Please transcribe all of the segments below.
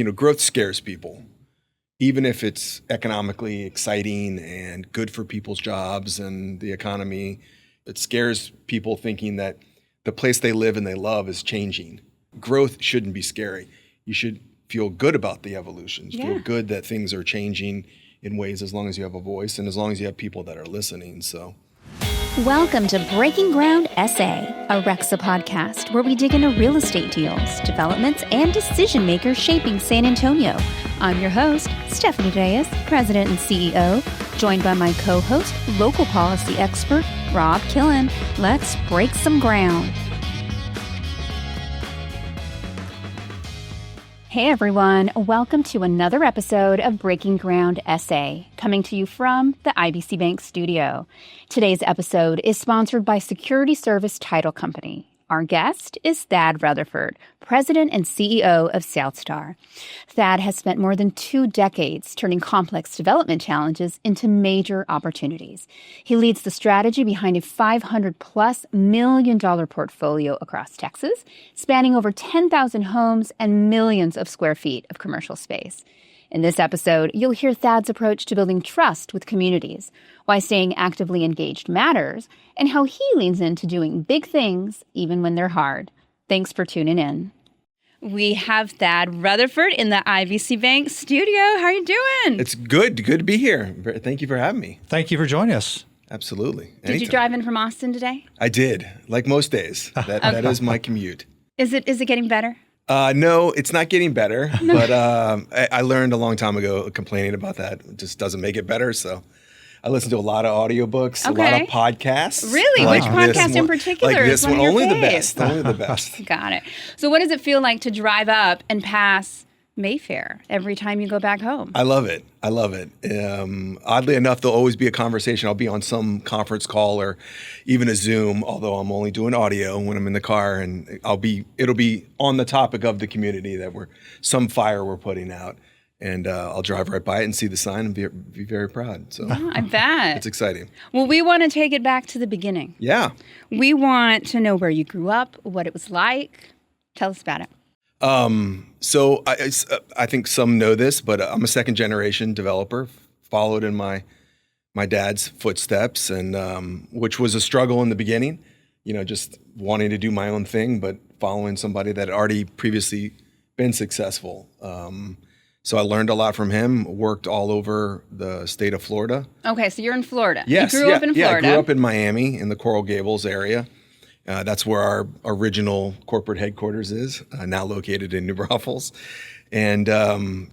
growth scares people, even if it's economically exciting and good for people's jobs and the economy. It scares people thinking that the place they live and they love is changing. Growth shouldn't be scary. You should feel good about the evolution. Feel good that things are changing in ways as long as you have a voice and as long as you have people that are listening. So, welcome to Breaking Ground SA, a RECSA podcast where we dig into real estate deals, developments, and decision makers shaping San Antonio. I'm your host, Stephanie Reyes, President and CEO, joined by my co-host, local policy expert, Rob Killen. Let's break some ground. Hey everyone, welcome to another episode of Breaking Ground SA, coming to you from the IBC Bank studio. Today's episode is sponsored by Security Service Title Company. Our guest is Thad Rutherford, President and CEO of Southstar. Thad has spent more than 2 decades turning complex development challenges into major opportunities. He leads the strategy behind a $500+ million portfolio across Texas, spanning over 10,000 homes and millions of square feet of commercial space. In this episode, you'll hear Thad's approach to building trust with communities, why staying actively engaged matters, and how he leans into doing big things even when they're hard. Thanks for tuning in. We have Thad Rutherford in the IBC Bank studio. How are you doing? it's good to be here. Thank you for having me. Thank you for joining us. Absolutely. Did you drive in from Austin today? I did, like most days. That is my commute. Is it getting better? No, it's not getting better, but I learned a long time ago complaining about that. It just doesn't make it better, so I listen to a lot of audiobooks, a lot of podcasts. Really? Like which podcast in particular like is this one one? of your Only the faves? best. Only the best. Got it. So what does it feel like to drive up and pass Mayfair every time you go back home? I love it. Oddly enough, there'll always be a conversation. I'll be on some conference call or even a Zoom, although I'm only doing audio when I'm in the car, and it'll be on the topic of the community that some fire we're putting out. And I'll drive right by it and see the sign and be very proud. So I bet. It's exciting. Well, we want to take it back to the beginning. Yeah. We want to know where you grew up, what it was like. Tell us about it. So I think some know this, but I'm a second generation developer, followed in my dad's footsteps, and which was a struggle in the beginning, just wanting to do my own thing, but following somebody that had already previously been successful. So I learned a lot from him, worked all over the state of Florida. Okay, so you're in Florida. Yes. You grew up in Florida. Yeah, I grew up in Miami in the Coral Gables area. That's where our original corporate headquarters is, now located in New Braunfels. And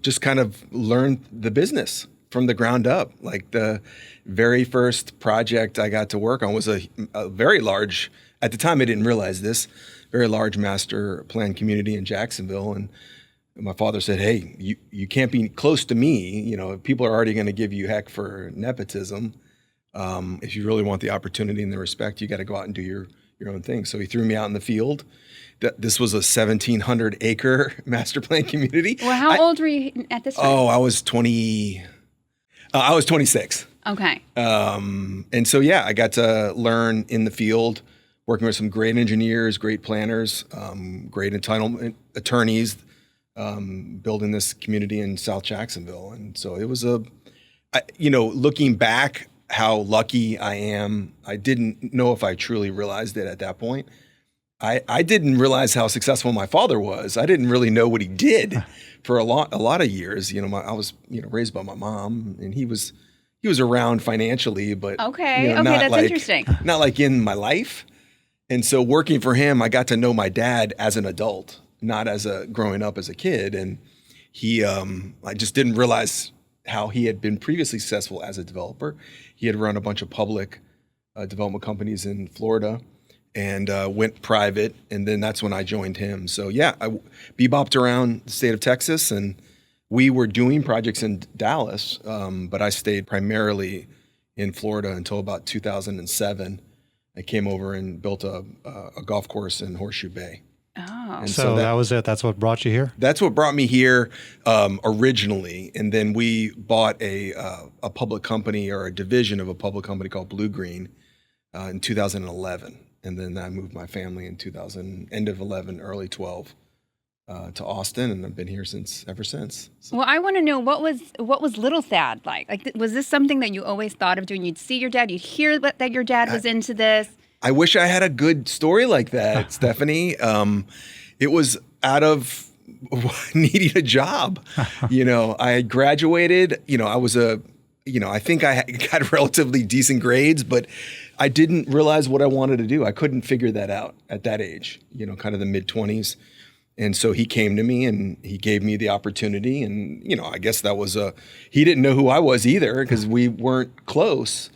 just kind of learned the business from the ground up. Like the very first project I got to work on was a very large, at the time I didn't realize this, very large master plan community in Jacksonville. And my father said, hey, you can't be close to me. People are already going to give you heck for nepotism. If you really want the opportunity and the respect, you got to go out and do your own thing. So he threw me out in the field. This was a 1,700 acre master plan community. Well, how old were you at this time? Oh, I was 20. I was 26. Okay. And so, I got to learn in the field, working with some great engineers, great planners, great entitlement attorneys, building this community in South Jacksonville. And so it was looking back, how lucky I am. I didn't know if I truly realized it at that point. I didn't realize how successful my father was. I didn't really know what he did for a lot of years. I was raised by my mom, and he was around financially, but that's interesting. Not like in my life. And so working for him, I got to know my dad as an adult, not as growing up as a kid. And he, I just didn't realize how he had been previously successful as a developer. He had run a bunch of public development companies in Florida and went private. And then that's when I joined him. So I bebopped around the state of Texas, and we were doing projects in Dallas, but I stayed primarily in Florida until about 2007. I came over and built a golf course in Horseshoe Bay. Oh. And so that was it. That's what brought you here? That's what brought me here originally. And then we bought a public company, or a division of a public company called Blue Green in 2011. And then I moved my family in end of 11, early 12 to Austin, and I've been here ever since. So. Well, I want to know what was little Thad like? Was this something that you always thought of doing? You'd see your dad, you'd hear that your dad was into this. I wish I had a good story like that, Stephanie. It was out of needing a job. I had graduated. I think I got relatively decent grades, but I didn't realize what I wanted to do. I couldn't figure that out at that age, kind of the mid-20s. And so he came to me and he gave me the opportunity. And, I guess that was he didn't know who I was either because we weren't close.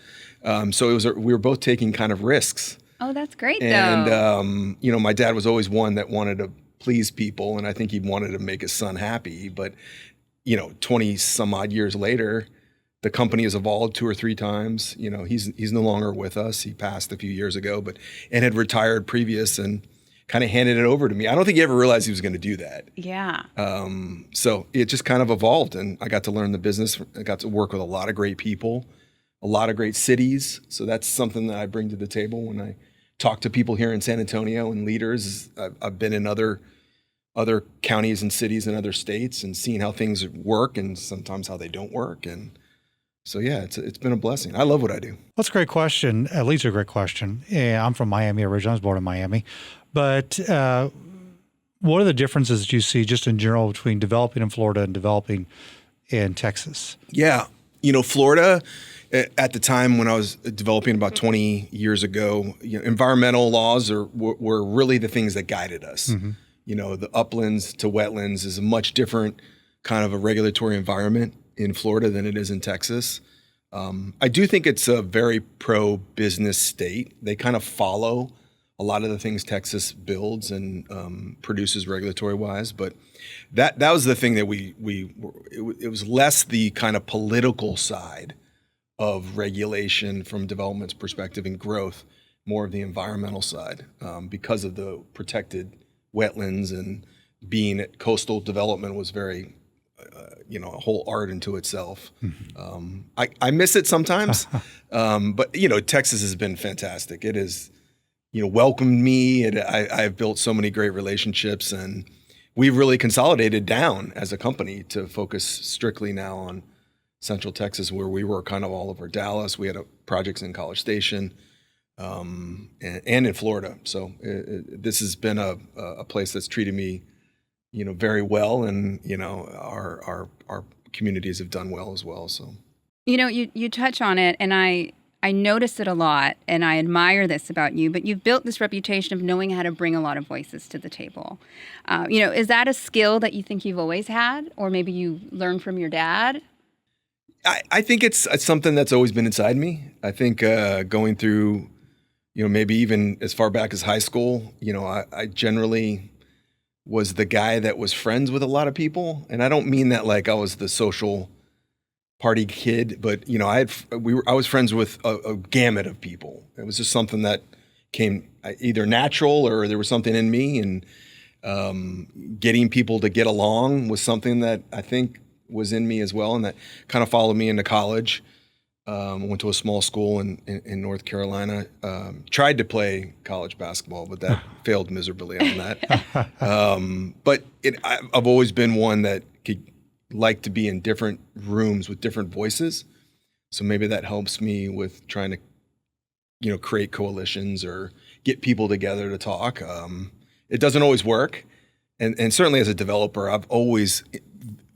So we were both taking kind of risks. Oh, that's great, and, though. My dad was always one that wanted to please people. And I think he wanted to make his son happy. But, 20 some odd years later, the company has evolved 2 or 3 times. He's no longer with us. He passed a few years ago, and had retired previous and kind of handed it over to me. I don't think he ever realized he was going to do that. Yeah. So it just kind of evolved, and I got to learn the business. I got to work with a lot of great people, a lot of great cities. So that's something that I bring to the table when I talk to people here in San Antonio and leaders. I've been in other counties and cities and other states and seen how things work and sometimes how they don't work. And so, yeah, it's been a blessing. I love what I do. That's a great question. At least a great question. Yeah, I'm from Miami originally. I was born in Miami. But what are the differences that you see just in general between developing in Florida and developing in Texas? Yeah. Florida, at the time when I was developing about 20 years ago, environmental laws were really the things that guided us. Mm-hmm. The uplands to wetlands is a much different kind of a regulatory environment in Florida than it is in Texas. I do think it's a very pro-business state. They kind of follow a lot of the things Texas builds and produces regulatory-wise, but that was the thing that it was less the kind of political side of regulation from development's perspective and growth, more of the environmental side because of the protected wetlands, and being at coastal development was very a whole art into itself. Mm-hmm. I miss it sometimes, but Texas has been fantastic. It is. Welcomed me. I've built so many great relationships, and we've really consolidated down as a company to focus strictly now on Central Texas, where we were kind of all over Dallas. We had projects in College Station and in Florida. So this has been a place that's treated me, very well, and our communities have done well as well. So you touch on it, and I notice it a lot, and I admire this about you, but you've built this reputation of knowing how to bring a lot of voices to the table. Is that a skill that you think you've always had, or maybe you learned from your dad? I think it's something that's always been inside me. I think going through, maybe even as far back as high school, I generally was the guy that was friends with a lot of people. And I don't mean that like I was the social party kid, but I was friends with a gamut of people. It was just something that came either natural or there was something in me, and getting people to get along was something that I think was in me as well, and that kind of followed me into college. Went to a small school in North Carolina. Tried to play college basketball, but that failed miserably on that. But I've always been one that could like to be in different rooms with different voices. So maybe that helps me with trying to, create coalitions or get people together to talk. It doesn't always work. And certainly as a developer, I've always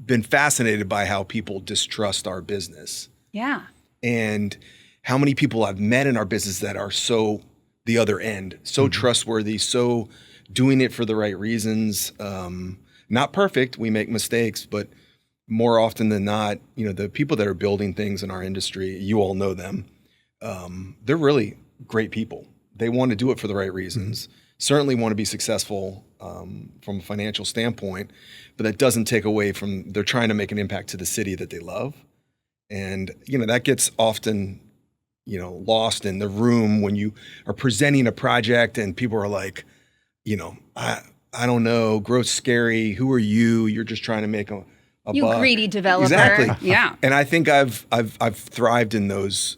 been fascinated by how people distrust our business. Yeah. And how many people I've met in our business that are so the other end, so mm-hmm. trustworthy, so doing it for the right reasons. Not perfect, we make mistakes, but more often than not, the people that are building things in our industry, you all know them, they're really great people. They want to do it for the right reasons. Mm-hmm. Certainly want to be successful from a financial standpoint, but that doesn't take away from they're trying to make an impact to the city that they love. And, that gets often, lost in the room when you are presenting a project and people are like, I don't know, growth's scary. Who are you? You're just trying to make a you buck. Greedy developer. Exactly. Yeah. And I think I've thrived in those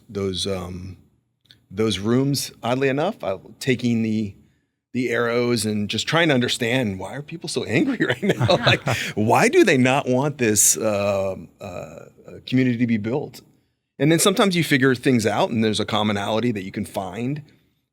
rooms. Oddly enough, taking the the arrows and just trying to understand, why are people so angry right now? Like, why do they not want this community to be built? And then sometimes you figure things out and there's a commonality that you can find.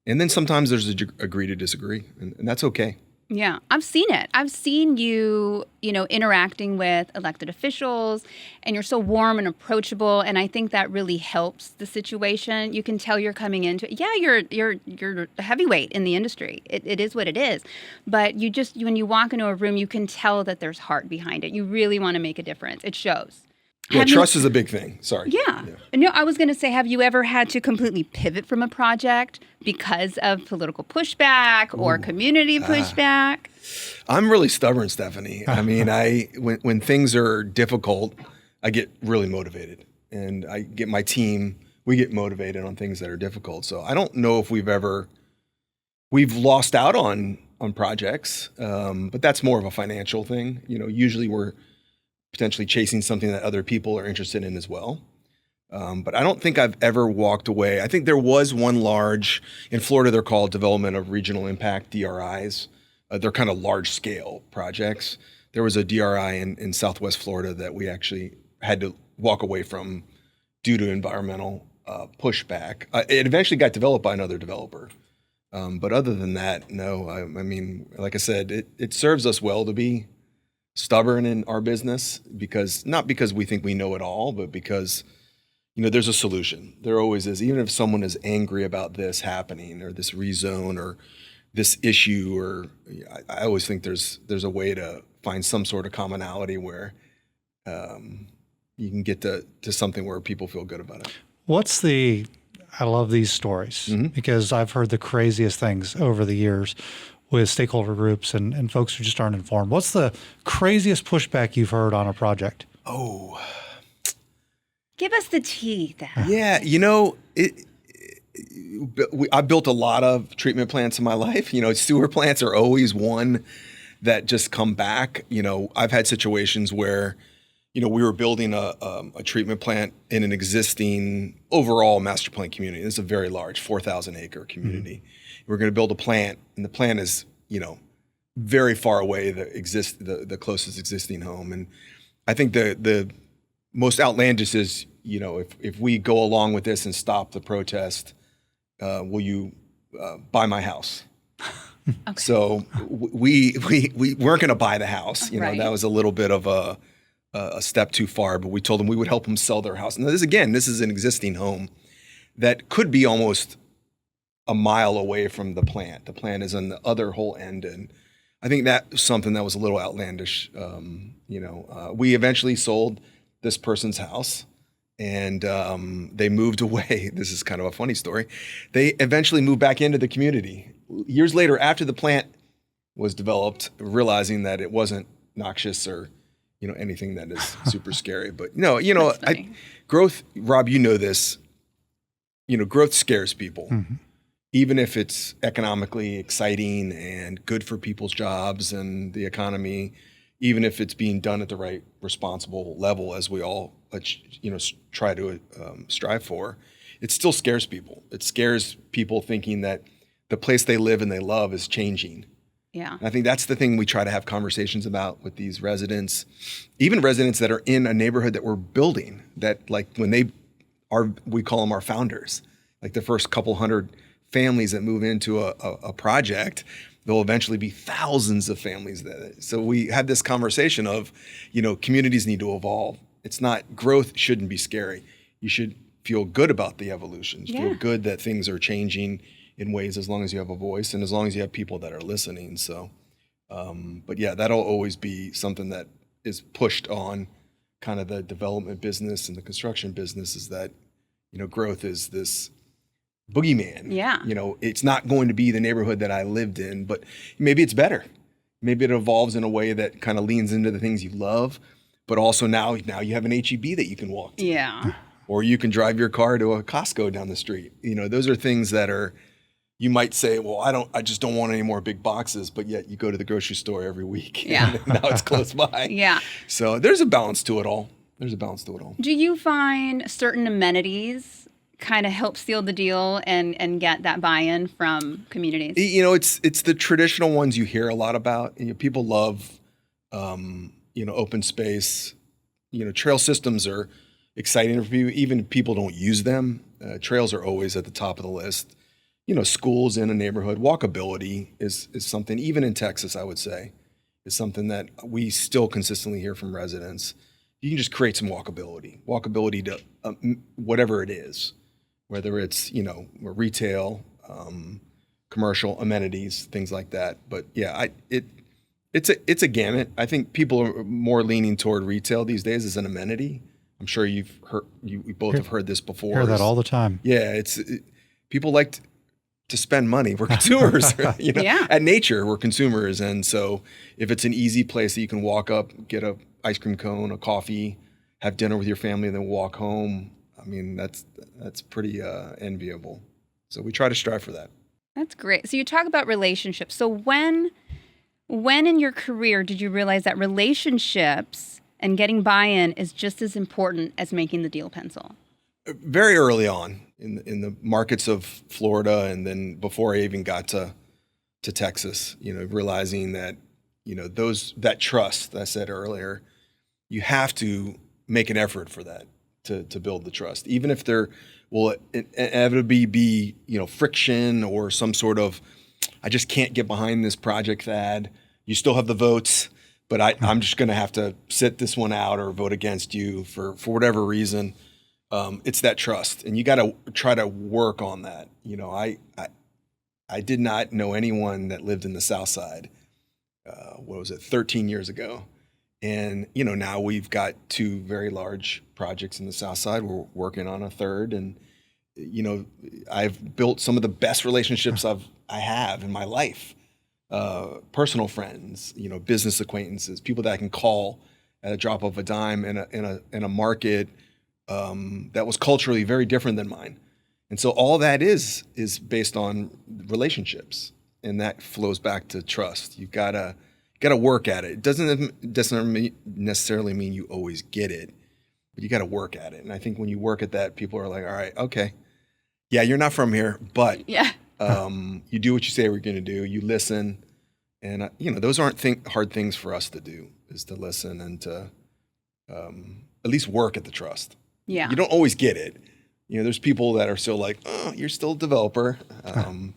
And then sometimes there's agree to disagree, and that's okay. Yeah, I've seen it. I've seen you, interacting with elected officials, and you're so warm and approachable, and I think that really helps the situation. You can tell you're coming into it. Yeah, you're a heavyweight in the industry. It is what it is. But when you walk into a room, you can tell that there's heart behind it. You really want to make a difference. It shows. Yeah, trust is a big thing. Sorry. Yeah. No, I was going to say, have you ever had to completely pivot from a project because of political pushback or community pushback? I'm really stubborn, Stephanie. I mean, when things are difficult, I get really motivated, and I get my team. We get motivated on things that are difficult. So I don't know if we've lost out on projects, but that's more of a financial thing. Usually we're potentially chasing something that other people are interested in as well. But I don't think I've ever walked away. I think there was one large, in Florida, they're called Development of Regional Impact, DRIs. They're kind of large scale projects. There was a DRI in Southwest Florida that we actually had to walk away from due to environmental pushback. It eventually got developed by another developer. But other than that, no. I mean, like I said, it serves us well to be stubborn in our business, not because we think we know it all, but because there's a solution. There always is. Even if someone is angry about this happening or this rezone or this issue, or I always think there's a way to find some sort of commonality where you can get to something where people feel good about it. I love these stories because I've heard the craziest things over the years with stakeholder groups and folks who just aren't informed. What's the craziest pushback you've heard on a project? Oh, give us the tea, Thad. Yeah, I built a lot of treatment plants in my life. Sewer plants are always one that just come back. I've had situations where, we were building a treatment plant in an existing overall master plan community. It's a very large 4,000 acre community. We're going to build a plant, and the plant is, very far away, the closest existing home. And I think the most outlandish is, if we go along with this and stop the protest, will you buy my house? Okay. So we weren't going to buy the house. Right. That was a little bit of a step too far, but we told them we would help them sell their house. Now, this is an existing home that could be almost a mile away from the plant. The plant is on the other whole end, and I think that was something that was a little outlandish. We eventually sold this person's house, and they moved away. This is kind of a funny story. They eventually moved back into the community years later, after the plant was developed, realizing that it wasn't noxious or anything that is super scary. But growth, Rob, this. Growth scares people. Mm-hmm. Even if it's economically exciting and good for people's jobs and the economy, even if it's being done at the right responsible level, as we all try to strive for, it still scares people. It scares people thinking that the place they live and they love is changing. Yeah. And I think that's the thing we try to have conversations about with these residents, even residents that are in a neighborhood that we're building, that like when we call them our founders, like the first couple hundred families that move into a project, there'll eventually be thousands of families that. So we had this conversation of, communities need to evolve. It's not, growth shouldn't be scary. You should feel good about the evolution. You feel good that things are changing in ways as long as you have a voice and as long as you have people that are listening. So, but yeah, that'll always be something that is pushed on kind of the development business and the construction business, is that, growth is this boogeyman. Yeah. It's not going to be the neighborhood that I lived in, but maybe it's better. Maybe it evolves in a way that kind of leans into the things you love, but also now you have an HEB that you can walk to. Yeah. Or you can drive your car to a Costco down the street. Those are things that are, you might say, well, I just don't want any more big boxes, but yet you go to the grocery store every week. Yeah. And now it's close by. Yeah. So there's a balance to it all. Do you find certain amenities kind of help seal the deal and get that buy-in from communities? It's the traditional ones you hear a lot about. People love, open space. Trail systems are exciting for people, even if people don't use them. Trails are always at the top of the list. Schools in a neighborhood, walkability is something, even in Texas, I would say, is something that we still consistently hear from residents. You can just create some walkability to whatever it is, whether it's, retail, commercial amenities, things like that. But yeah, it's a gamut. I think people are more leaning toward retail these days as an amenity. I'm sure you've heard, we both have heard this before. Hear that all the time. Yeah, people like to spend money. We're consumers. Yeah. At nature, we're consumers, and so if it's an easy place that you can walk up, get a ice cream cone, a coffee, have dinner with your family, and then walk home, I mean, that's pretty enviable. So we try to strive for that. That's great. So you talk about relationships. So when in your career did you realize that relationships and getting buy-in is just as important as making the deal pencil? Very early on in the markets of Florida, and then before I even got to Texas, realizing that, that trust that I said earlier, you have to make an effort for that to build the trust, even if there will inevitably be, friction or some sort of, I just can't get behind this project, Thad. You still have the votes, but I'm just going to have to sit this one out or vote against you for whatever reason. It's that trust, and you got to try to work on that. I did not know anyone that lived in the South Side. 13 years ago? And, now we've got 2 very large projects in the South Side. We're working on a third, and, I've built some of the best relationships I have in my life. Personal friends, business acquaintances, people that I can call at a drop of a dime in a market that was culturally very different than mine. And so all that is based on relationships, and that flows back to trust. You've got to work at it. It doesn't necessarily mean you always get it, but you got to work at it. And I think when you work at that, people are like, all right, okay, yeah, you're not from here, but yeah. You do what you say we're going to do. You listen, and those aren't hard things for us to do. Is to listen and to at least work at the trust. Yeah, you don't always get it. There's people that are still like, oh, you're still a developer, and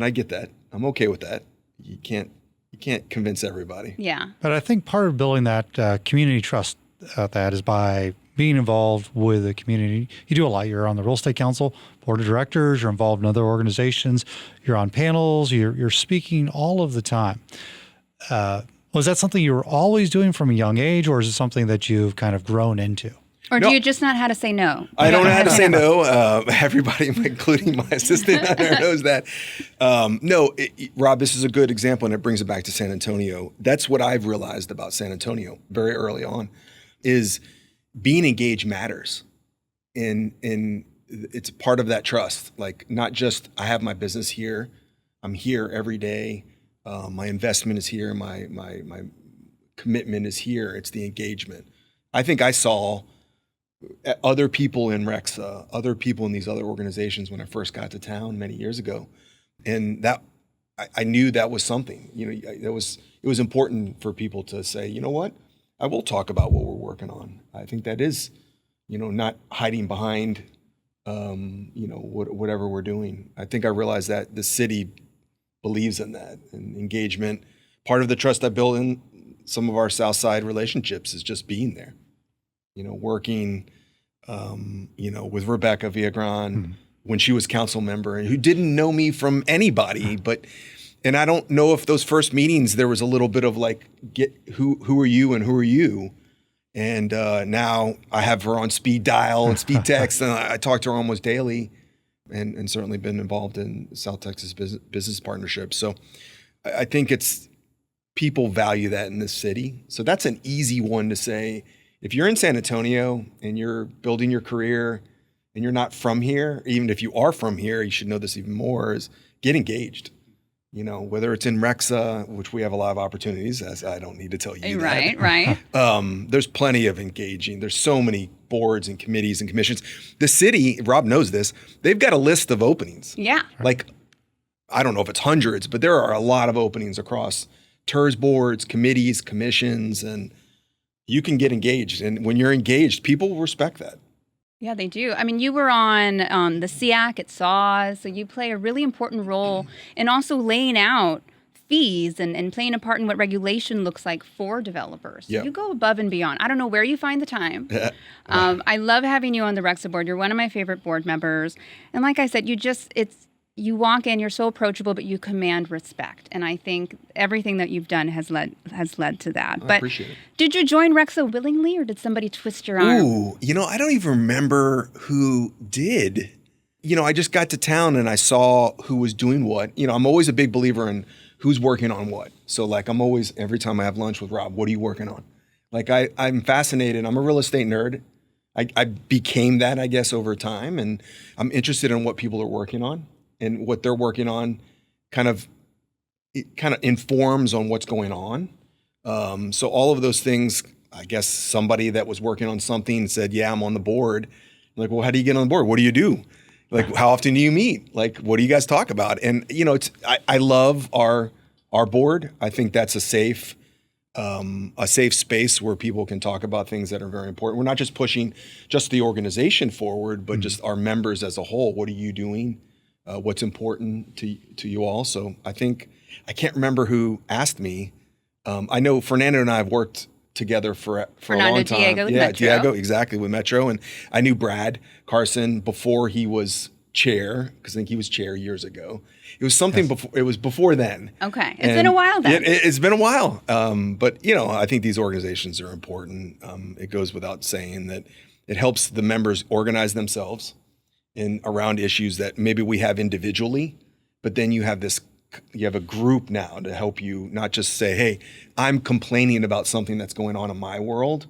I get that. I'm okay with that. You can't convince everybody. Yeah, but I think part of building that community trust that is by being involved with the community. You do a lot. You're on the real estate council, board of directors, you're involved in other organizations, you're on panels, you're speaking all of the time. Was that something you were always doing from a young age, or is it something that you've kind of grown into? Or do you just not how to say no? I don't know how to say no. Everybody, including my assistant, knows that. No, Rob, this is a good example, and it brings it back to San Antonio. That's what I've realized about San Antonio very early on, is being engaged matters. And it's part of that trust. Like, not just I have my business here, I'm here every day. My investment is here. My commitment is here. It's the engagement. I think I saw other people in RECSA, other people in these other organizations when I first got to town many years ago, and that I knew that was something. It was important for people to say, you know what, I will talk about what we're working on. I think that is, not hiding behind, whatever we're doing. I think I realized that the city believes in that, and engagement. Part of the trust I built in some of our South Side relationships is just being there. Working, with Rebecca Villagran when she was council member, and who didn't know me from anybody, and I don't know if those first meetings there was a little bit of like, get who are you and who are you, and now I have her on speed dial and speed text, and I talk to her almost daily, and certainly been involved in South Texas business partnerships. So I think people value that in this city. So that's an easy one to say. If you're in San Antonio and you're building your career and you're not from here, even if you are from here, you should know this even more, is get engaged. whether it's in RECSA, which we have a lot of opportunities, as I don't need to tell you that. Right. There's plenty of engaging. There's so many boards and committees and commissions. The city, Rob knows this, they've got a list of openings. Yeah. Like, I don't know if it's hundreds, but there are a lot of openings across TERS boards, committees, commissions, and you can get engaged. And when you're engaged, people will respect that. Yeah, they do. I mean, you were on the SEAC at SAWS, so you play a really important role in also laying out fees and playing a part in what regulation looks like for developers. So you go above and beyond. I don't know where you find the time. I love having you on the RECSA board. You're one of my favorite board members. And like I said, you walk in, you're so approachable, but you command respect. And I think everything that you've done has led to that. I appreciate it. Did you join RECSA willingly, or did somebody twist your arm? Ooh, I don't even remember who did. I just got to town and I saw who was doing what. I'm always a big believer in who's working on what. So like I'm always, every time I have lunch with Rob, what are you working on? Like I'm fascinated. I'm a real estate nerd. I became that, I guess, over time. And I'm interested in what people are working on. And what they're working on kind of informs on what's going on. So all of those things, I guess somebody that was working on something said, yeah, I'm on the board. I'm like, well, how do you get on the board? What do you do? Like, how often do you meet? Like, what do you guys talk about? And, I love our board. I think that's a safe space where people can talk about things that are very important. We're not just pushing just the organization forward, but just our members as a whole. What are you doing? What's important to you all. So I can't remember who asked me. I know Fernando and I have worked together for a long time. Diego with yeah, Metro. Diego, exactly, with Metro. And I knew Brad Carson before he was chair, because I think he was chair years ago. It was something before. It was before then. Okay, it's been a while then. It's been a while. But I think these organizations are important. It goes without saying that it helps the members organize themselves in around issues that maybe we have individually, but then you have a group now to help you not just say, hey, I'm complaining about something that's going on in my world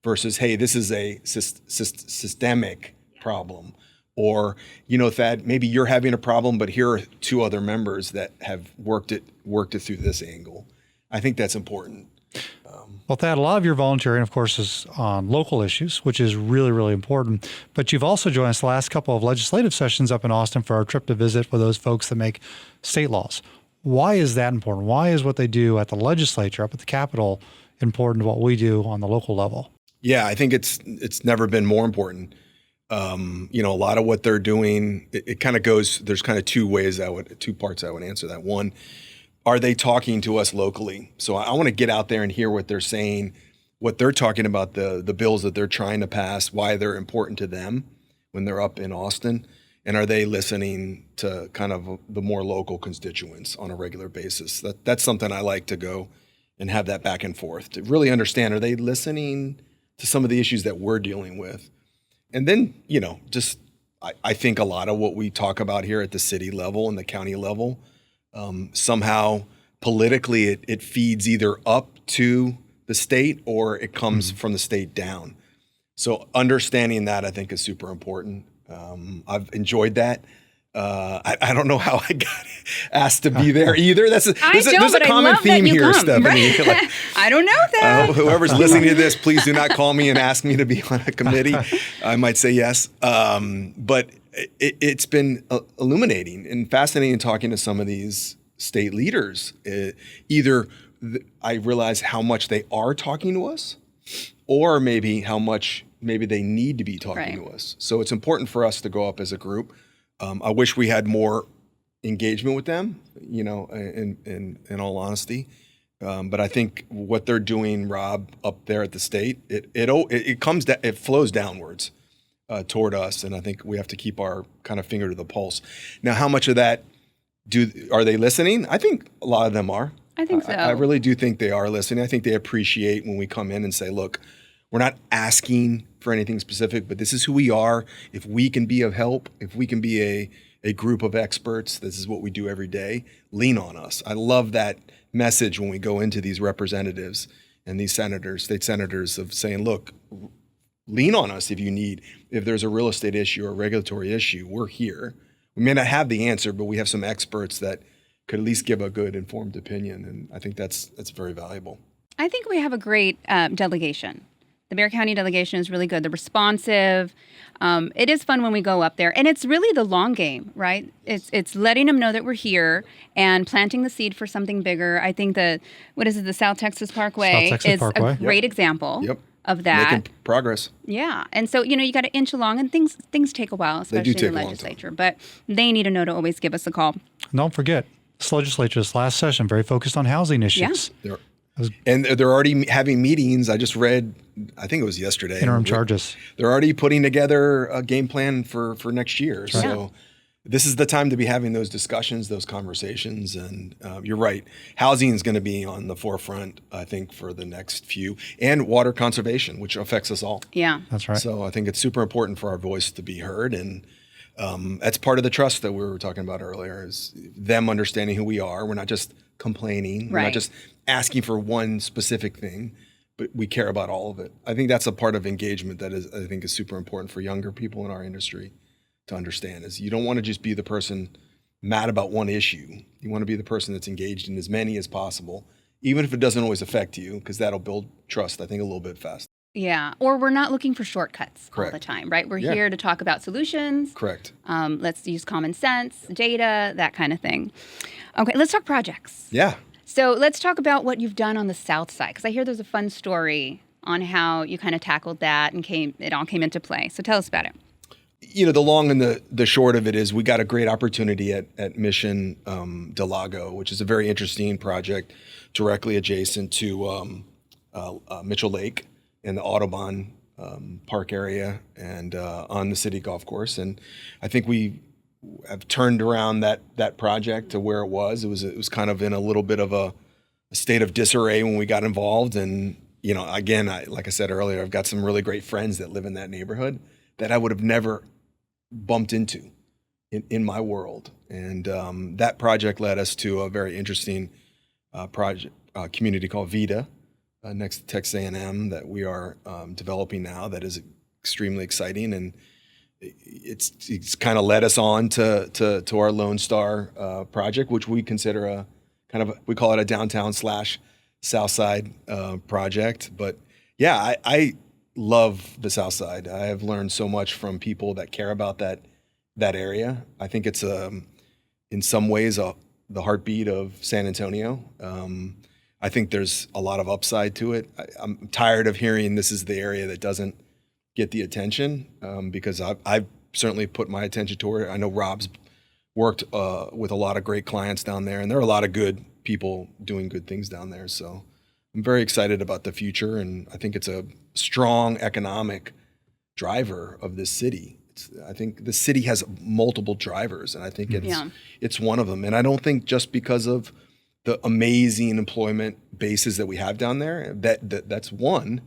versus, hey, this is a systemic problem. Or, Thad, maybe you're having a problem, but here are two other members that have worked it through this angle. I think that's important. Well, Thad, a lot of your volunteering, of course, is on local issues, which is really, really important. But you've also joined us the last couple of legislative sessions up in Austin for our trip to visit with those folks that make state laws. Why is that important? Why is what they do at the legislature, up at the Capitol, important to what we do on the local level? Yeah, I think it's never been more important. A lot of what they're doing, it kind of goes, there's kind of two parts I would answer that. One, are they talking to us locally? So I want to get out there and hear what they're saying, what they're talking about, the bills that they're trying to pass, why they're important to them when they're up in Austin. And are they listening to kind of the more local constituents on a regular basis? That's something I like to go and have that back and forth to really understand, are they listening to some of the issues that we're dealing with? And then, I think a lot of what we talk about here at the city level and the county level, somehow politically it feeds either up to the state or it comes from the state down. So understanding that, I think, is super important. I've enjoyed that. I don't know how I got asked to be there either. There's a common theme here, Stephanie. Right? Like, I don't know that. Whoever's listening to this, please do not call me and ask me to be on a committee. I might say yes. But it's been illuminating and fascinating talking to some of these state leaders. I realize how much they are talking to us, or maybe how much they need to be talking to us. So it's important for us to go up as a group. I wish we had more engagement with them, in all honesty. But I think what they're doing, Rob, up there at the state, it flows downwards toward us, and I think we have to keep our kind of finger to the pulse. Now, how much of that are they listening? I think a lot of them are. I think so. I really do think they are listening. I think they appreciate when we come in and say, look, we're not asking for anything specific, but this is who we are. If we can be of help, if we can be a group of experts, this is what we do every day, lean on us. I love that message when we go into these representatives and these senators, state senators, of saying, look, lean on us if there's a real estate issue or a regulatory issue, we're here. We may not have the answer, but we have some experts that could at least give a good informed opinion. And I think that's very valuable. I think we have a great delegation. The Bexar County delegation is really good. They're responsive. It is fun when we go up there. And it's really the long game, right? It's letting them know that we're here and planting the seed for something bigger. I think the South Texas Parkway is a great example of that. Making progress. Yeah. And so, you got to inch along, and things take a while, especially in the legislature. But they need to know to always give us a call. Don't forget, this legislature, this last session, very focused on housing issues. Yeah. And they're already having meetings. I just read, I think it was yesterday. Interim charges. They're already putting together a game plan for next year. Right. So this is the time to be having those discussions, those conversations. And you're right. Housing is going to be on the forefront, I think, for the next few. And water conservation, which affects us all. Yeah. That's right. So I think it's super important for our voice to be heard. And that's part of the trust that we were talking about earlier, is them understanding who we are. We're not just complaining. We're not just asking for one specific thing, but we care about all of it. I think that's a part of engagement that I think is super important for younger people in our industry to understand, is you don't want to just be the person mad about one issue. You want to be the person that's engaged in as many as possible, even if it doesn't always affect you, because that'll build trust, I think, a little bit faster. Yeah. Or we're not looking for shortcuts all the time, right? We're here to talk about solutions. Correct. Let's use common sense, data, that kind of thing. Okay, let's talk projects. Yeah. So let's talk about what you've done on the south side, because I hear there's a fun story on how you kind of tackled that and it all came into play. So tell us about it. The long and the short of it is we got a great opportunity at Mission Del Lago, which is a very interesting project directly adjacent to Mitchell Lake and the Audubon Park area and on the city golf course. And I think we have turned around that project to where it was. It was kind of in a little bit of a state of disarray when we got involved. And, again, like I said earlier, I've got some really great friends that live in that neighborhood that I would have never bumped into in my world. And that project led us to a very interesting community called Vida, next to Texas A&M, that we are developing now, that is extremely exciting. And it's kind of led us on to our Lone Star project, which we consider we call it a downtown / South Side project. But yeah, I love the South Side. I have learned so much from people that care about that area. I think it's in some ways the heartbeat of San Antonio. I think there's a lot of upside to it. I'm tired of hearing this is the area that doesn't get the attention, because I've certainly put my attention toward it. I know Rob's worked with a lot of great clients down there, and there are a lot of good people doing good things down there. So I'm very excited about the future, and I think it's a strong economic driver of this city. I think the city has multiple drivers, and I think it's one of them. And I don't think just because of the amazing employment bases that we have down there, that's one.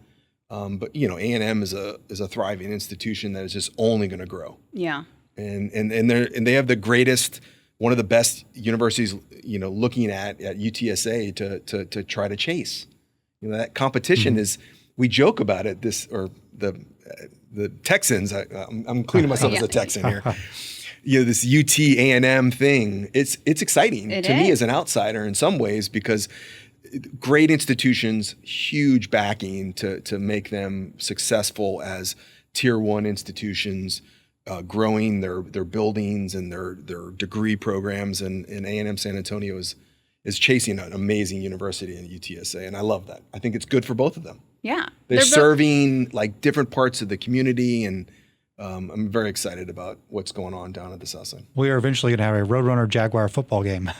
But A&M is a thriving institution that is just only going to grow. Yeah. And they have the greatest, one of the best universities, looking at UTSA to try to chase. That competition is, we joke about it. The Texans. I'm including myself as a Texan here. This UT A&M thing. It's exciting to me as an outsider in some ways, because great institutions, huge backing to make them successful as tier 1 institutions, growing their buildings and their degree programs. And A&M San Antonio is chasing an amazing university in UTSA. And I love that. I think it's good for both of them. Yeah. They're serving like different parts of the community, and I'm very excited about what's going on down at the South Side. We are eventually going to have a Roadrunner Jaguar football game.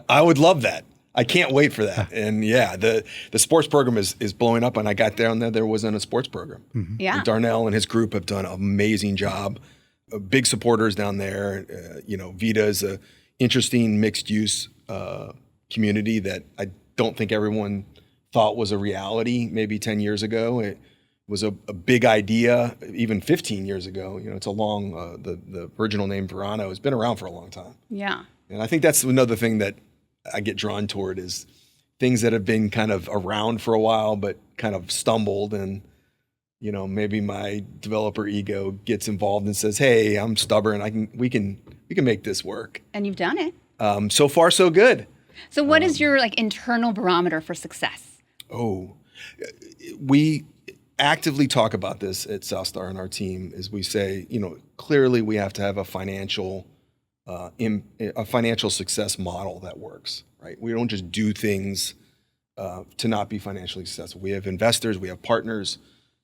I would love that. I can't wait for that. And yeah, the sports program is blowing up. And I got down there wasn't a sports program. Mm-hmm. Yeah. And Darnell and his group have done an amazing job. Big supporters down there. Vida is a interesting mixed use community that I don't think everyone thought was a reality maybe 10 years ago. It was a big idea even 15 years ago. It's a long, the original name Verano has been around for a long time. Yeah. And I think that's another thing that I get drawn toward, is things that have been kind of around for a while but kind of stumbled, and maybe my developer ego gets involved and says, "Hey, I'm stubborn. We can make this work." And you've done it. So far, so good. So what is your like internal barometer for success? Oh, we actively talk about this at Southstar and our team. Is we say, clearly we have to have a financial success model that works, right? We don't just do things to not be financially successful. We have investors, we have partners.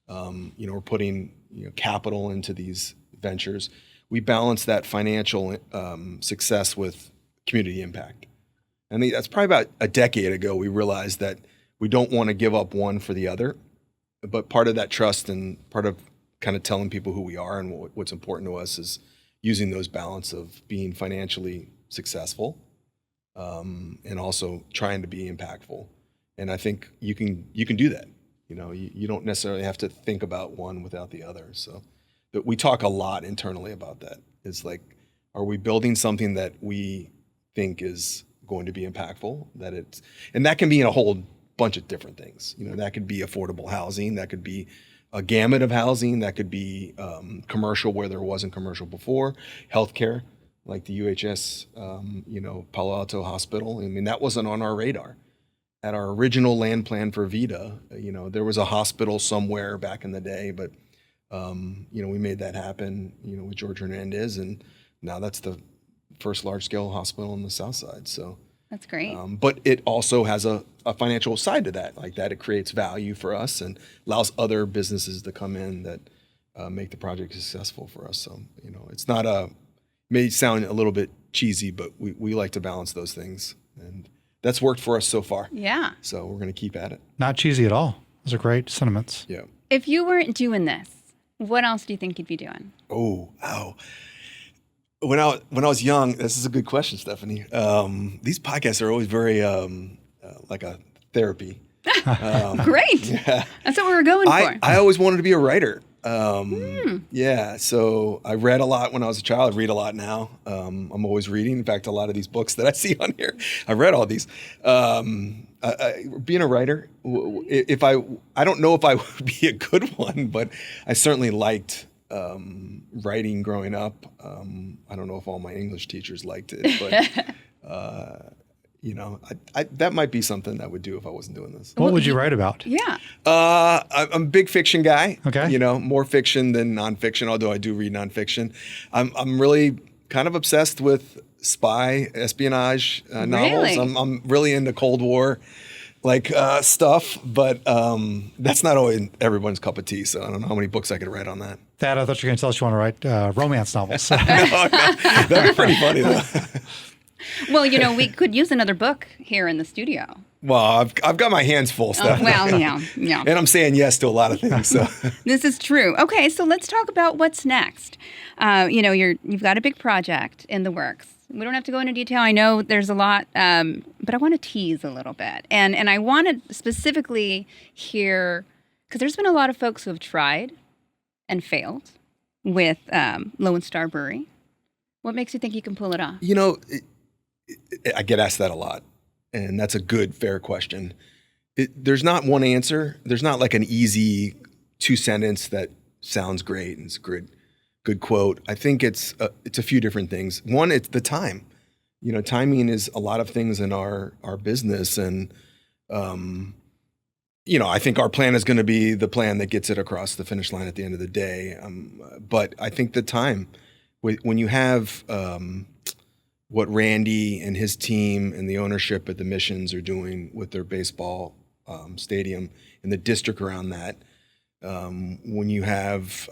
We're putting capital into these ventures. We balance that financial success with community impact. I think that's probably about a decade ago we realized that we don't want to give up one for the other. But part of that trust and part of kind of telling people who we are and what's important to us is using those balance of being financially successful and also trying to be impactful. And I think you can do that. You don't necessarily have to think about one without the other. So but we talk a lot internally about that. It's like, are we building something that we think is going to be impactful? And that can be in a whole bunch of different things. That could be affordable housing, that could be a gamut of housing, that could be commercial where there wasn't commercial before, healthcare, like the UHS, Palo Alto Hospital. I mean, that wasn't on our radar. At our original land plan for Vida, there was a hospital somewhere back in the day, but we made that happen, with George Hernandez, and now that's the first large-scale hospital on the South Side. So that's great. But it also has a financial side to that, like that it creates value for us and allows other businesses to come in that make the project successful for us. So, it's not may sound a little bit cheesy, but we like to balance those things. And that's worked for us so far. Yeah. So we're going to keep at it. Not cheesy at all. Those are great sentiments. Yeah. If you weren't doing this, what else do you think you'd be doing? Oh, wow. When I was young, this is a good question, Stephanie. These podcasts are always very like a therapy. Great. Yeah. That's what we were going for. I always wanted to be a writer. Yeah, so I read a lot when I was a child. I read a lot now. I'm always reading. In fact, a lot of these books that I see on here, I read all these. Being a writer, I don't know if I would be a good one, but I certainly liked writing growing up. I don't know if all my English teachers liked it, but that might be something I would do if I wasn't doing this. What would you write about? Yeah. I'm a big fiction guy. Okay. More fiction than nonfiction, although I do read nonfiction. I'm really kind of obsessed with spy espionage novels. Really? I'm really into Cold War stuff, but that's not always everyone's cup of tea. So I don't know how many books I could write on that. Thad, I thought you were going to tell us you want to write romance novels. No, that'd be pretty funny though. Well, we could use another book here in the studio. Well, I've got my hands full, Steph. Yeah. And I'm saying yes to a lot of things. So this is true. Okay, so let's talk about what's next. You've got a big project in the works. We don't have to go into detail. I know there's a lot, but I want to tease a little bit. And I want to specifically hear, because there's been a lot of folks who have tried and failed with Lone Star Brewery. What makes you think you can pull it off? I get asked that a lot, and that's a good, fair question. There's not one answer. There's not like an easy 2-sentence that sounds great and it's a good quote. I think it's a few different things. One, it's the time. Timing is a lot of things in our business, and I think our plan is going to be the plan that gets it across the finish line at the end of the day. But I think the time, when you have what Randy and his team and the ownership at the Missions are doing with their baseball stadium and the district around that, when you have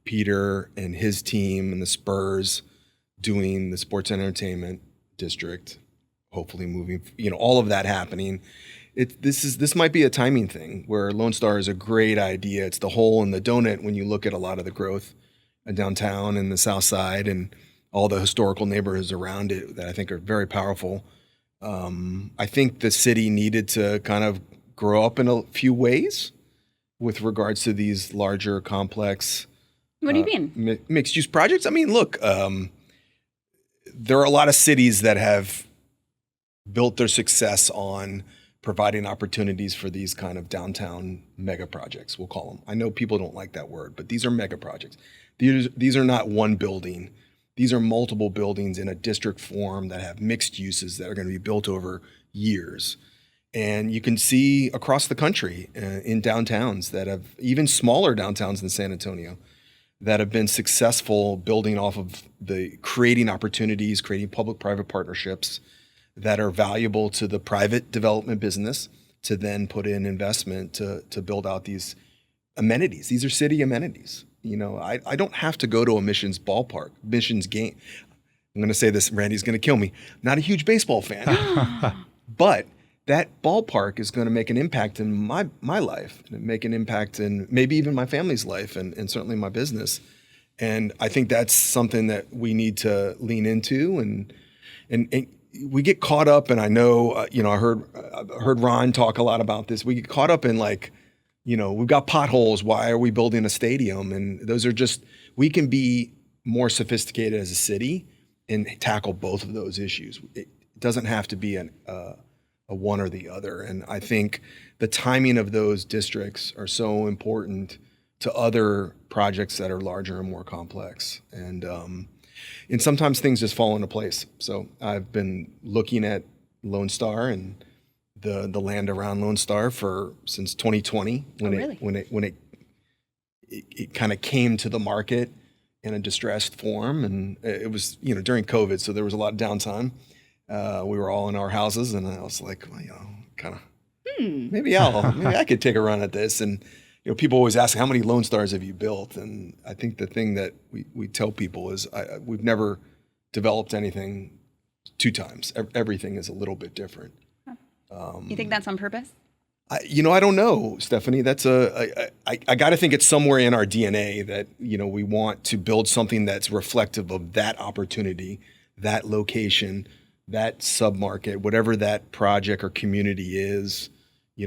Peter and his team and the Spurs doing the sports entertainment district, hopefully moving, all of that happening. This might be a timing thing where Lone Star is a great idea. It's the hole in the donut when you look at a lot of the growth downtown and the South Side and all the historical neighborhoods around it that I think are very powerful. I think the city needed to kind of grow up in a few ways with regards to these larger, complex. What do you mean? Mixed-use projects? I mean, look, there are a lot of cities that have built their success on providing opportunities for these kind of downtown mega projects, we'll call them. I know people don't like that word, but these are mega projects. These are not one building. These are multiple buildings in a district form that have mixed uses that are going to be built over years. And you can see across the country in downtowns that have, even smaller downtowns than San Antonio, that have been successful building off of the creating opportunities, creating public-private partnerships that are valuable to the private development business to then put in investment to build out these amenities. These are city amenities. I don't have to go to a Missions ballpark, Missions game. I'm going to say this, Randy's going to kill me. Not a huge baseball fan, but that ballpark is going to make an impact in my life, and make an impact in maybe even my family's life, and certainly my business. And I think that's something that we need to lean into, and we get caught up. And I know, I heard Ron talk a lot about this. We get caught up in we've got potholes. Why are we building a stadium? And those are we can be more sophisticated as a city and tackle both of those issues. It doesn't have to be a one or the other. And I think the timing of those districts are so important to other projects that are larger and more complex. And sometimes things just fall into place. So I've been looking at Lone Star and the land around Lone Star since 2020 when it kind of came to the market in a distressed form. And it was, during COVID, so there was a lot of downtime. We were all in our houses, and I was like, well, maybe I could take a run at this. And people always ask, how many Lone Stars have you built? And I think the thing that we tell people is we've never developed anything 2 times. Everything is a little bit different. You think that's on purpose? I don't know, Stephanie. That's I got to think it's somewhere in our DNA that we want to build something that's reflective of that opportunity, that location, that submarket, whatever that project or community is.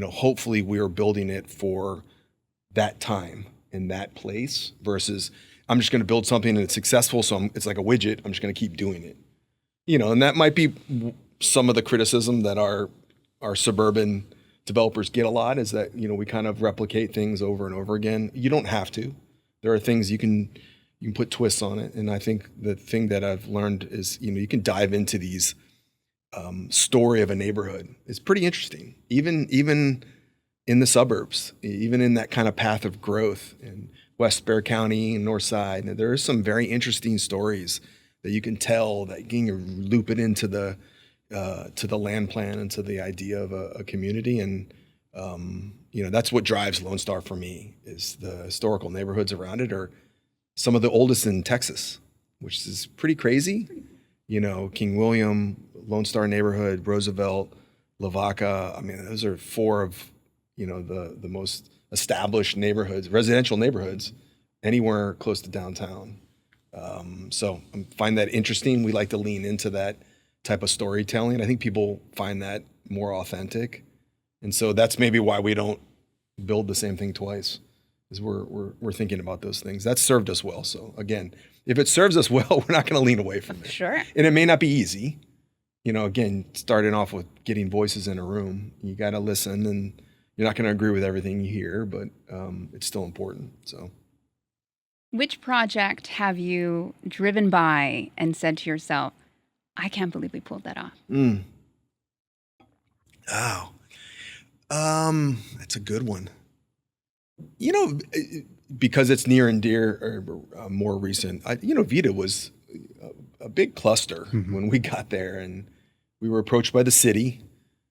Hopefully we are building it for that time in that place versus I'm just going to build something and it's successful, so it's like a widget. I'm just going to keep doing it. And that might be some of the criticism that our suburban developers get a lot, is that we kind of replicate things over and over again. You don't have to. There are things you can put twists on it, and I think the thing that I've learned is you can dive into these story of a neighborhood. It's pretty interesting, even in the suburbs, even in that kind of path of growth in West Bexar County and North Side. And there are some very interesting stories that you can tell that you can loop it into the land plan and to the idea of a community. And, that's what drives Lone Star for me, is the historical neighborhoods around it are some of the oldest in Texas, which is pretty crazy. King William, Lone Star neighborhood, Roosevelt, Lavaca. I mean, those are 4 of, the most established neighborhoods, residential neighborhoods anywhere close to downtown. So I find that interesting. We like to lean into that type of storytelling. I think people find that more authentic. And so that's maybe why we don't build the same thing twice, is we're thinking about those things. That's served us well. So again, if it serves us well, we're not going to lean away from it. Sure. And it may not be easy. Again, starting off with getting voices in a room, you got to listen, and you're not going to agree with everything you hear, but it's still important. So, which project have you driven by and said to yourself, I can't believe we pulled that off? Oh, that's a good one. Because it's near and dear or more recent, Vita was a big cluster when we got there, and we were approached by the city.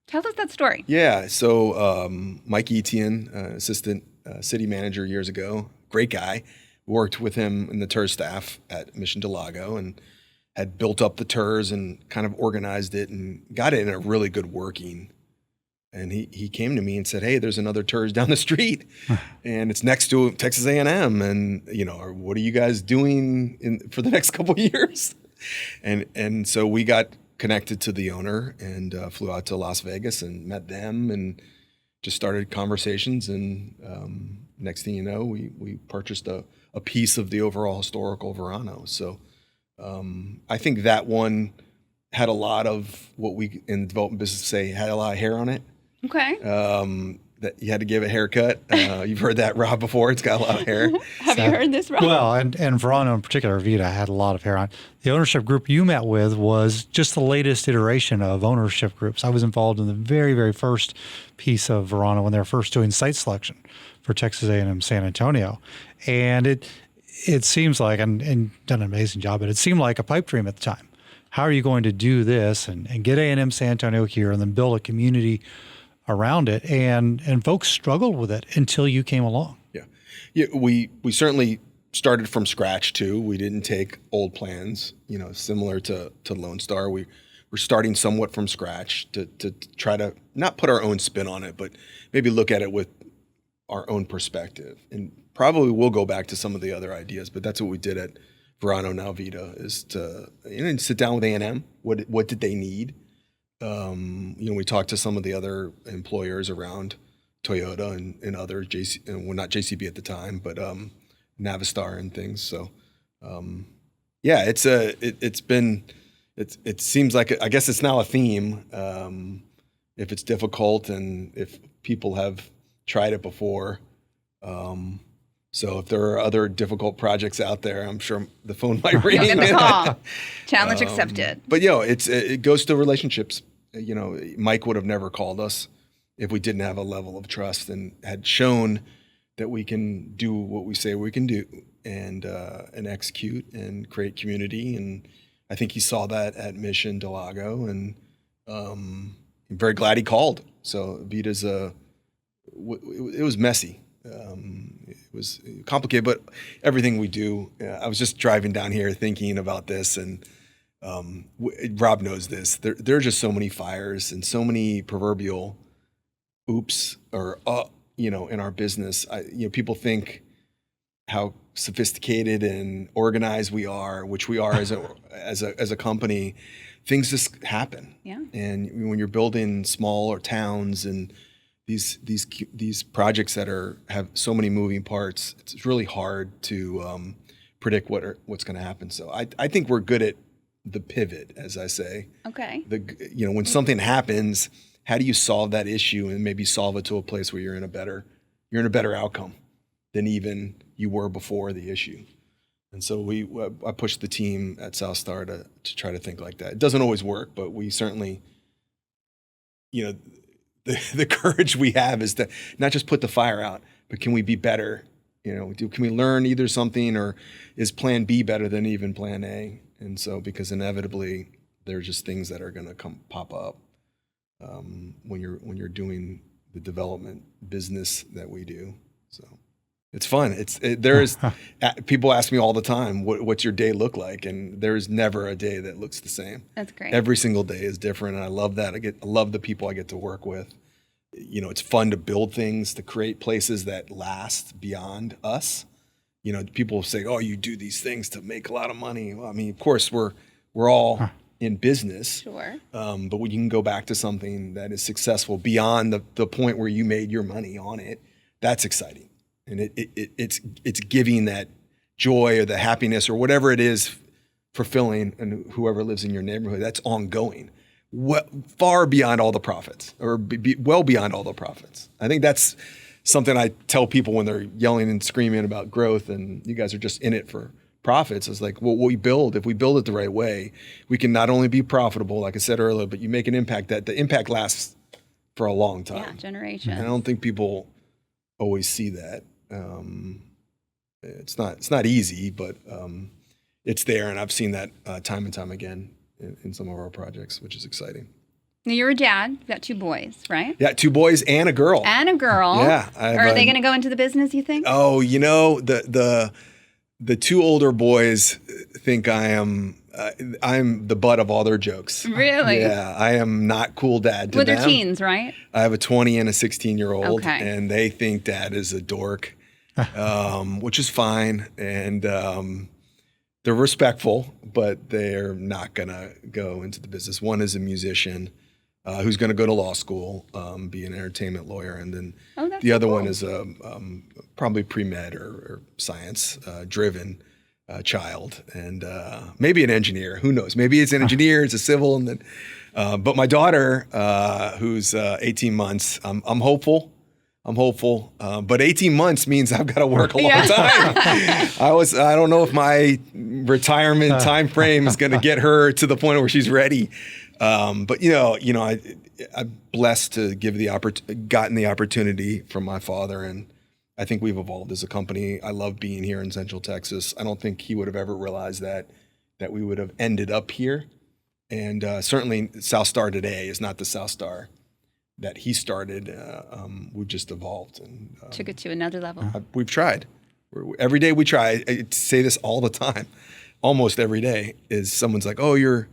Tell us that story. Yeah. So Mike Etienne, assistant city manager years ago, great guy, worked with him in the TERS staff at Mission Del Lago and had built up the TERS and kind of organized it and got it in a really good working. And he came to me and said, hey, there's another TERS down the street and it's next to Texas A&M. And, what are you guys doing for the next couple of years? And so we got connected to the owner and flew out to Las Vegas and met them and just started conversations. And next thing you know, we purchased a piece of the overall historical Verano. So I think that one had a lot of what we in the development business say had a lot of hair on it. Okay. that you had to give a haircut. You've heard that, Rob, before. It's got a lot of hair. Have you heard this, Rob? Well, and Verano in particular, Vita had a lot of hair on. The ownership group you met with was just the latest iteration of ownership groups. I was involved in the very, very first piece of Verano when they were first doing site selection for Texas A&M San Antonio. And it seems like, and done an amazing job, but it seemed like a pipe dream at the time. How are you going to do this and get A&M San Antonio here and then build a community around it? And folks struggled with it until you came along. Yeah, we certainly started from scratch too. We didn't take old plans, similar to Lone Star. We're starting somewhat from scratch to try to not put our own spin on it, but maybe look at it with our own perspective. And probably we'll go back to some of the other ideas, but that's what we did at Verano, now Vita, is to sit down with A&M. What did they need? We talked to some of the other employers around Toyota and other not JCB at the time, but Navistar and things. So, it seems like, I guess it's now a theme. If it's difficult and if people have tried it before. So if there are other difficult projects out there, I'm sure the phone might ring. You'll get the call. Challenge accepted. But it goes to relationships. Mike would have never called us if we didn't have a level of trust and had shown that we can do what we say we can do and execute and create community. And I think he saw that at Mission Del Lago, and I'm very glad he called. So Vita's it was messy. It was complicated, but everything we do, I was just driving down here thinking about this, and Rob knows this. There are just so many fires and so many proverbial oops or in our business. People think how sophisticated and organized we are, which we are as a company. Things just happen. Yeah. And when you're building smaller towns and these projects that have so many moving parts, it's really hard to predict what's going to happen. So I think we're good at the pivot, as I say. Okay. When something happens, how do you solve that issue and maybe solve it to a place where you're in a better outcome than even you were before the issue? And so I pushed the team at Southstar to try to think like that. It doesn't always work, but we certainly, the courage we have is to not just put the fire out, but can we be better? Can we learn either something, or is plan B better than even plan A? And so, because inevitably there are just things that are going to pop up when you're doing the development business that we do. So it's fun. There's people ask me all the time, what's your day look like? And there is never a day that looks the same. That's great. Every Every single day is different, and I love that. I love the people I get to work with. It's fun to build things, to create places that last beyond us. People say, "Oh, you do these things to make a lot of money." Well, I mean, of course, we're all in business. Sure. But when you can go back to something that is successful beyond the point where you made your money on it, that's exciting. And it's giving that joy or the happiness or whatever it is, fulfilling, and whoever lives in your neighborhood, that's ongoing. Far beyond all the profits, or well beyond all the profits. I think that's something I tell people when they're yelling and screaming about growth and you guys are just in it for profits. It's like, well, if we build it the right way, we can not only be profitable, like I said earlier, but you make an impact that the impact lasts for a long time. Yeah, generations. And I don't think people always see that. It's not easy, but it's there, and I've seen that time and time again in some of our projects, which is exciting. Now, you're a dad. You've got 2 boys, right? Yeah, 2 boys and a girl. And a girl. Yeah. Are they going to go into the business, you think? Oh, the 2 older boys think I'm the butt of all their jokes. Really? Yeah, I am not cool dad to them. Well, they're teens, right? I have a 20 and a 16-year-old, Okay. and they think dad is a dork, which is fine. And they're respectful, but they're not going to go into the business. One is a musician who's going to go to law school, be an entertainment lawyer. And then the other one is probably pre-med or science driven child, and maybe an engineer. Who knows? Maybe it's an engineer, it's a civil. And then, but my daughter, who's 18 months, I'm hopeful. I'm hopeful. But 18 months means I've got to work a long time. I don't know if my retirement time frame is going to get her to the point where she's ready. But I'm blessed to gotten the opportunity from my father, and I think we've evolved as a company. I love being here in Central Texas. I don't think he would have ever realized that we would have ended up here. And certainly Southstar today is not the Southstar that he started. We've just evolved and took it to another level. We've tried. Every day we try. I say this all the time. Almost every day is someone's like, "Oh, you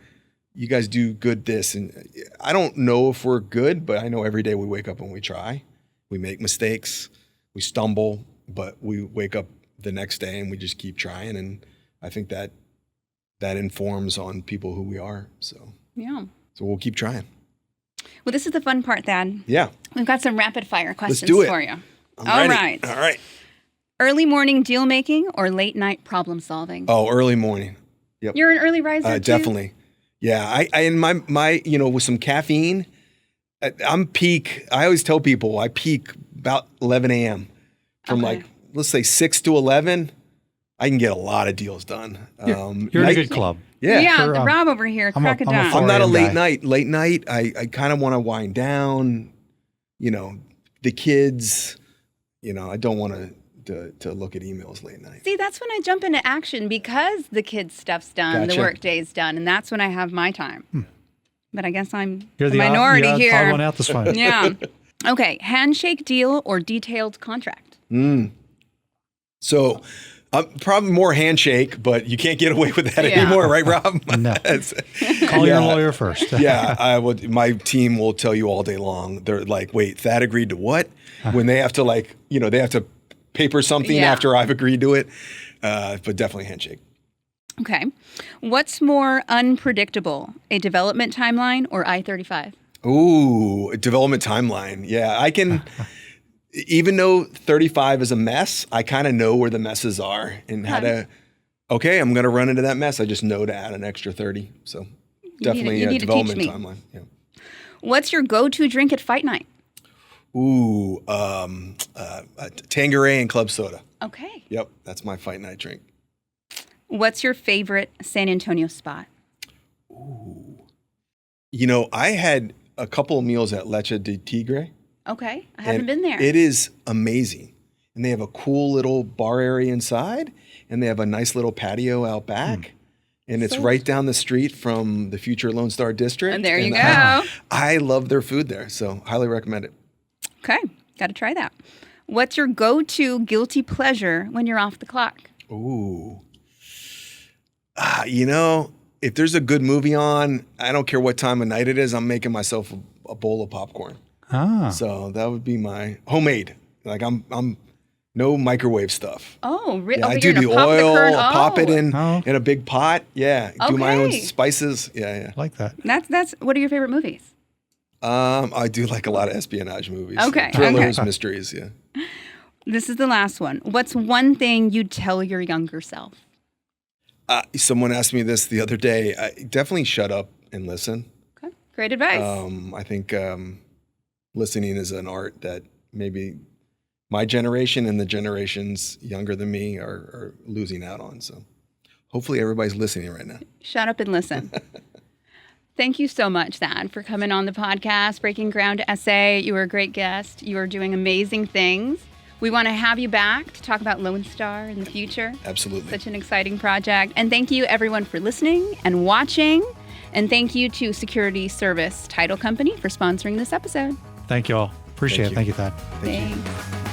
guys do good this," and I don't know if we're good, but I know every day we wake up and we try. We make mistakes, we stumble, but we wake up the next day and we just keep trying. And I think that informs on people who we are. So we'll keep trying. Well, this is the fun part, Thad. Yeah. We've got some rapid fire questions Let's do it. for you. I'm ready. All right. All right. Early morning deal making or late night problem solving? Oh, early morning. Yep. You're an early riser too? Definitely. Yeah. I in my with some caffeine, I'm peak. I always tell people I peak about 11 a.m. From let's say 6 to 11. I can get a lot of deals done. You're in a good club. Yeah, Sure, Rob over here, crack it down. I'm not a 4 late a.m. night. Late night, I kind of want to wind down. The kids. I don't want to look at emails late night. See, that's when I jump into action because the kids' stuff's done, the work day's done, and that's when I have my time. But I guess I'm the minority you're here. Odd one out this one. Yeah. Okay, handshake deal or detailed contract? So. Probably more handshake, but you can't get away with that anymore, right, Rob? No. Call your lawyer first. Yeah, I would. My team will tell you all day long. They're like, "Wait, Thad agreed to what?" When they have to they have to paper something after I've agreed to it. But definitely handshake. Okay. What's more unpredictable, a development timeline or I-35? Ooh, a development timeline. Yeah, I can. Even though 35 is a mess, I kind of know where the messes are and how to, I'm going to run into that mess. I just know to add an extra 30. So definitely a development timeline. Yeah. What's your go-to drink at fight night? Ooh, Tanqueray and club soda. Okay. Yep, that's my fight night drink. What's your favorite San Antonio spot? Ooh. I had a couple of meals at Leche de Tigre. Okay, I haven't been there. It is amazing. And they have a cool little bar area inside, and they have a nice little patio out back. And it's right down the street from the future Lone Star District. And there you go. I love their food there, so highly recommend it. Okay, got to try that. What's your go-to guilty pleasure when you're off the clock? Ooh. If there's a good movie on, I don't care what time of night it is, I'm making myself a bowl of popcorn. So that would be my homemade. Like I'm no microwave stuff. Oh, really? Yeah, I do the oil, pop it in a big pot. Yeah, do my own spices. Yeah. Like that. That's what are your favorite movies? I do like a lot of espionage movies. Okay. Thrillers, mysteries, yeah. This is the last one. What's one thing you'd tell your younger self? Someone asked me this the other day. Definitely shut up and listen. Okay. Great advice. I think listening is an art that maybe my generation and the generations younger than me are losing out on. So hopefully everybody's listening right now. Shut up and listen. Thank you so much, Thad, for coming on the podcast, Breaking Ground SA. You were a great guest. You are doing amazing things. We want to have you back to talk about Lone Star in the future. Absolutely. Such an exciting project. And thank you, everyone, for listening and watching. And thank you to Security Service Title Company for sponsoring this episode. Thank you all. Appreciate it. Thank you, Thad. Thank you. Thanks.